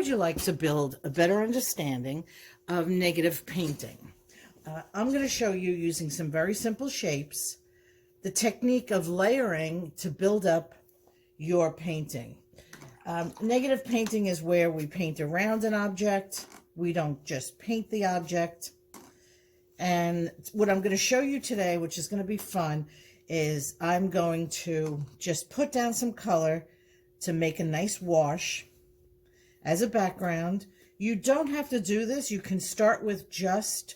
would you like to build a better understanding of negative painting? I'm going to show you, using some very simple shapes, the technique of layering to build up your painting. Negative painting is where we paint around an object. We don't just paint the object. And what I'm going to show you today, which is going to be fun, is I'm going to just put down some color to make a nice wash as a background. You don't have to do this. You can start with just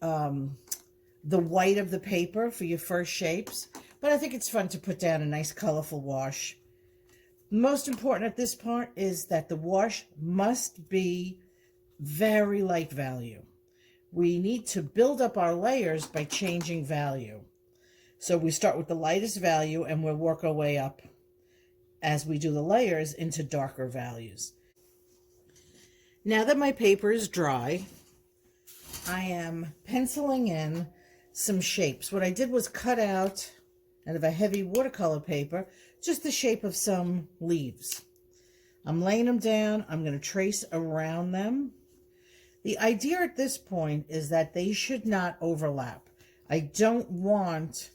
the white of the paper for your first shapes, but I think it's fun to put down a nice colorful wash. Most important at this part is that the wash must be very light value. We need to build up our layers by changing value. So we start with the lightest value and we'll work our way up as we do the layers into darker values. Now that my paper is dry, I am penciling in some shapes. What I did was cut out of a heavy watercolor paper just the shape of some leaves. I'm laying them down. I'm going to trace around them. The idea at this point is that they should not overlap. I don't want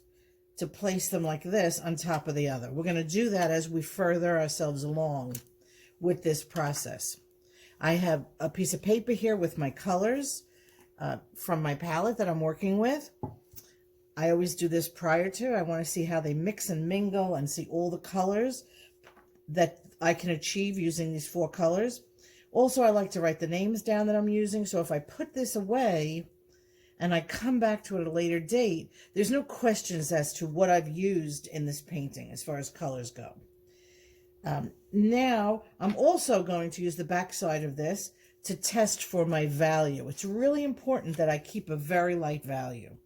to place them like this on top of the other. We're going to do that as we further ourselves along with this process. I have a piece of paper here with my colors from my palette that I'm working with. I always do this prior to. I want to see how they mix and mingle and see all the colors that I can achieve using these 4 colors. Also, I like to write the names down that I'm using, so if I put this away and I come back to it at a later date, there's no questions as to what I've used in this painting as far as colors go. Now, I'm also going to use the back side of this to test for my value. It's really important that I keep a very light value.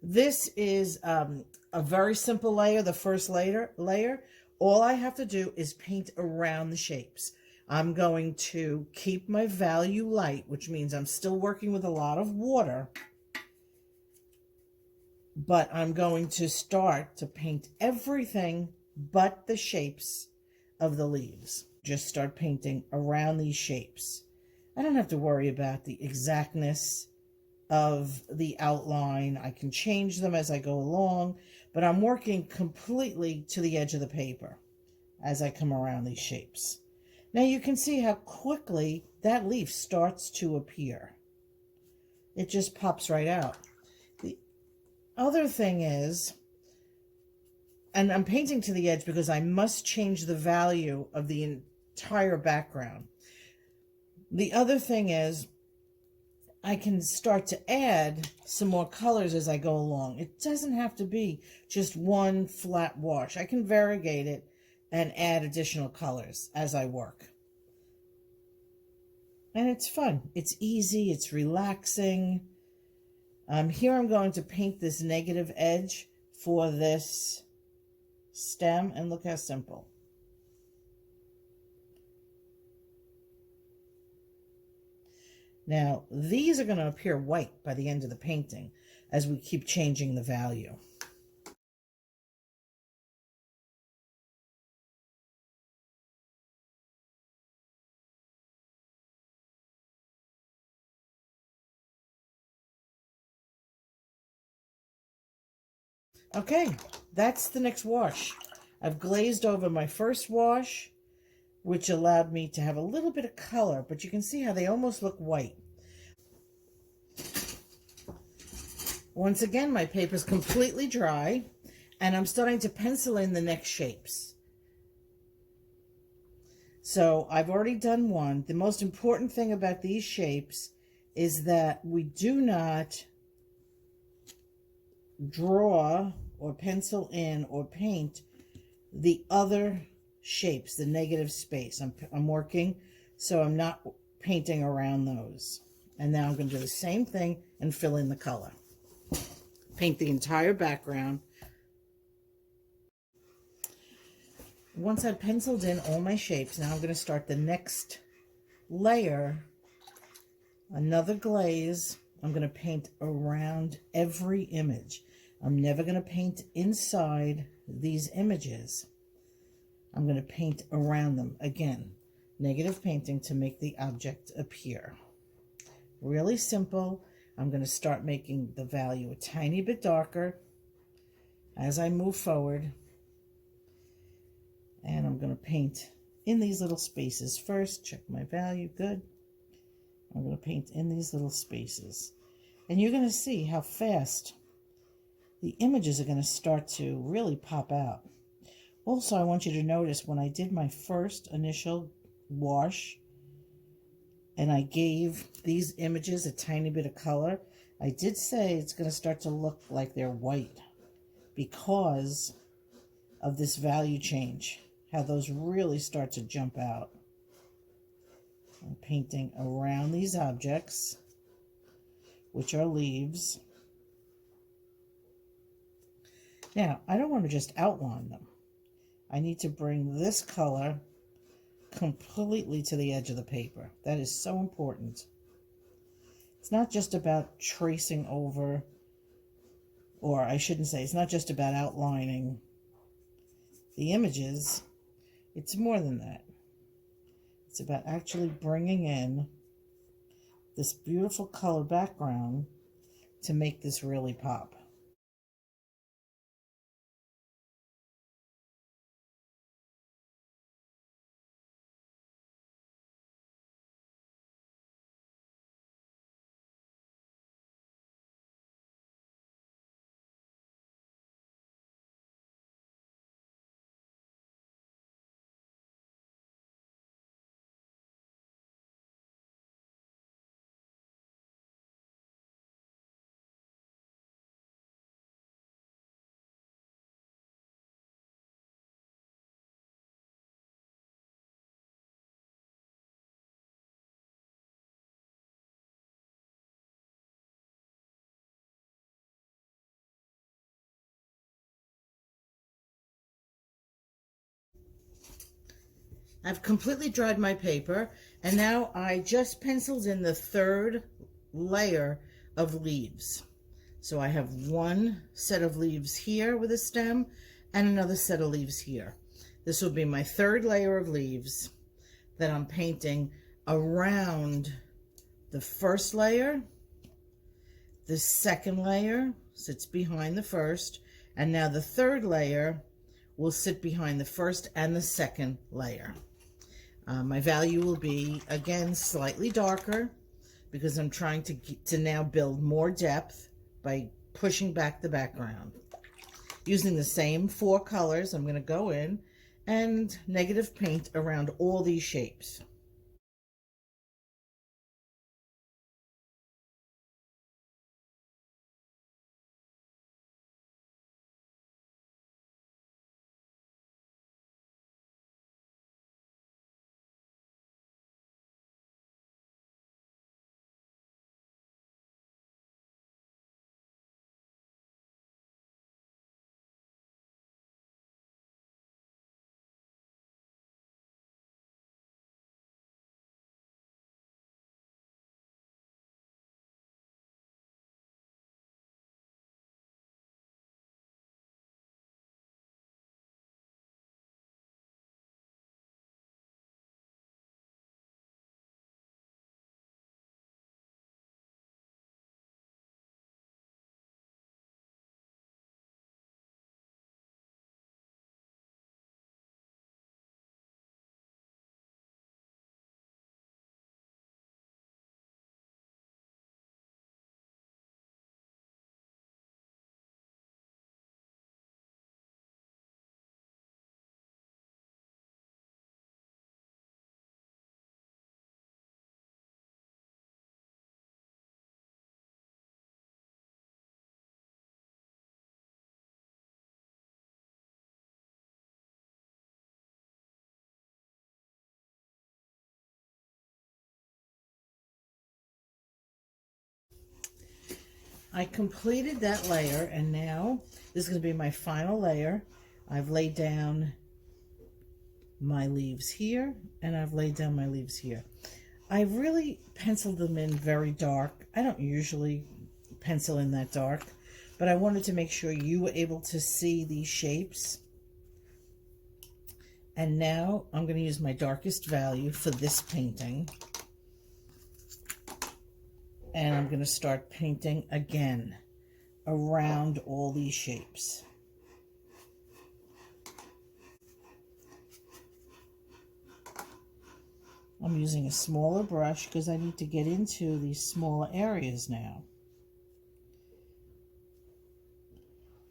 This is a very simple layer, the first layer. All I have to do is paint around the shapes. I'm going to keep my value light, which means I'm still working with a lot of water, but I'm going to start to paint everything but the shapes of the leaves. Just start painting around these shapes. I don't have to worry about the exactness of the outline. I can change them as I go along, but I'm working completely to the edge of the paper as I come around these shapes. Now you can see how quickly that leaf starts to appear. It just pops right out. The other thing is, and I'm painting to the edge because I must change the value of the entire background. The other thing is, I can start to add some more colors as I go along. It doesn't have to be just one flat wash. I can variegate it and add additional colors as I work. And it's fun. It's easy. It's relaxing. Here I'm going to paint this negative edge for this stem, and look how simple. Now, these are going to appear white by the end of the painting as we keep changing the value. Okay, that's the next wash. I've glazed over my first wash, which allowed me to have a little bit of color, but you can see how they almost look white. Once again, my paper's completely dry, and I'm starting to pencil in the next shapes. So I've already done one. The most important thing about these shapes is that we do not draw or pencil in or paint the other shapes, the negative space. I'm working, so I'm not painting around those. And now I'm going to do the same thing and fill in the color. Paint the entire background. Once I've penciled in all my shapes, now I'm going to start the next layer, another glaze. I'm going to paint around every image. I'm never going to paint inside these images. I'm going to paint around them. Again, negative painting to make the object appear. Really simple. I'm going to start making the value a tiny bit darker as I move forward. And I'm going to paint in these little spaces first. Check my value. Good. I'm going to paint in these little spaces. And you're going to see how fast the images are going to start to really pop out. Also, I want you to notice when I did my first initial wash and I gave these images a tiny bit of color, I did say it's going to start to look like they're white because of this value change, how those really start to jump out. I'm painting around these objects, which are leaves. Now, I don't want to just outline them. I need to bring this color completely to the edge of the paper. That is so important. It's not just about tracing over, or I shouldn't say, it's not just about outlining the images. It's more than that. It's about actually bringing in this beautiful color background to make this really pop. I've completely dried my paper, and now I just penciled in the third layer of leaves. So I have one set of leaves here with a stem and another set of leaves here. This will be my third layer of leaves that I'm painting around the first layer. The second layer sits behind the first, and now the third layer will sit behind the first and the second layer. My value will be, again, slightly darker because I'm trying to now build more depth by pushing back the background. Using the same 4 colors, I'm going to go in and negative paint around all these shapes. I completed that layer, and now this is going to be my final layer. I've laid down my leaves here, and I've laid down my leaves here. I really penciled them in very dark. I don't usually pencil in that dark, but I wanted to make sure you were able to see these shapes. And now I'm going to use my darkest value for this painting. And I'm going to start painting again around all these shapes. I'm using a smaller brush because I need to get into these smaller areas now.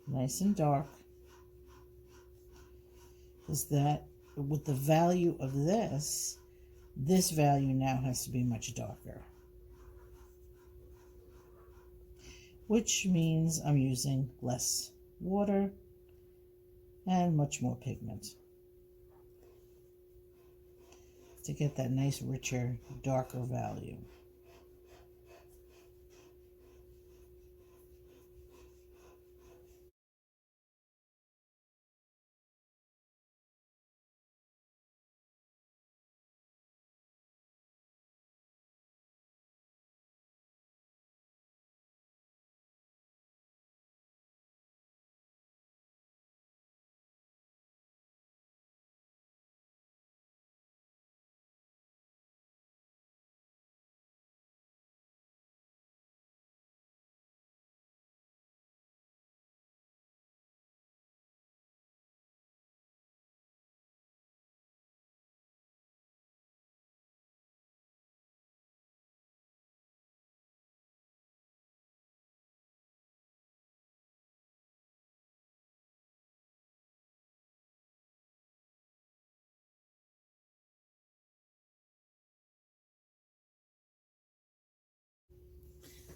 Nice and dark. Is that with the value of this value now has to be much darker. Which means I'm using less water and much more pigment to get that nice, richer, darker value.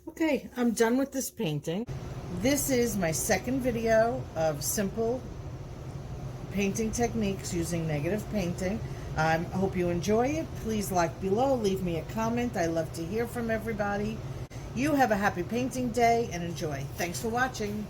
Okay, I'm done with this painting. This is my second video of simple painting techniques using negative painting. I hope you enjoy it. Please like below, leave me a comment. I love to hear from everybody. You have a happy painting day and enjoy. Thanks for watching.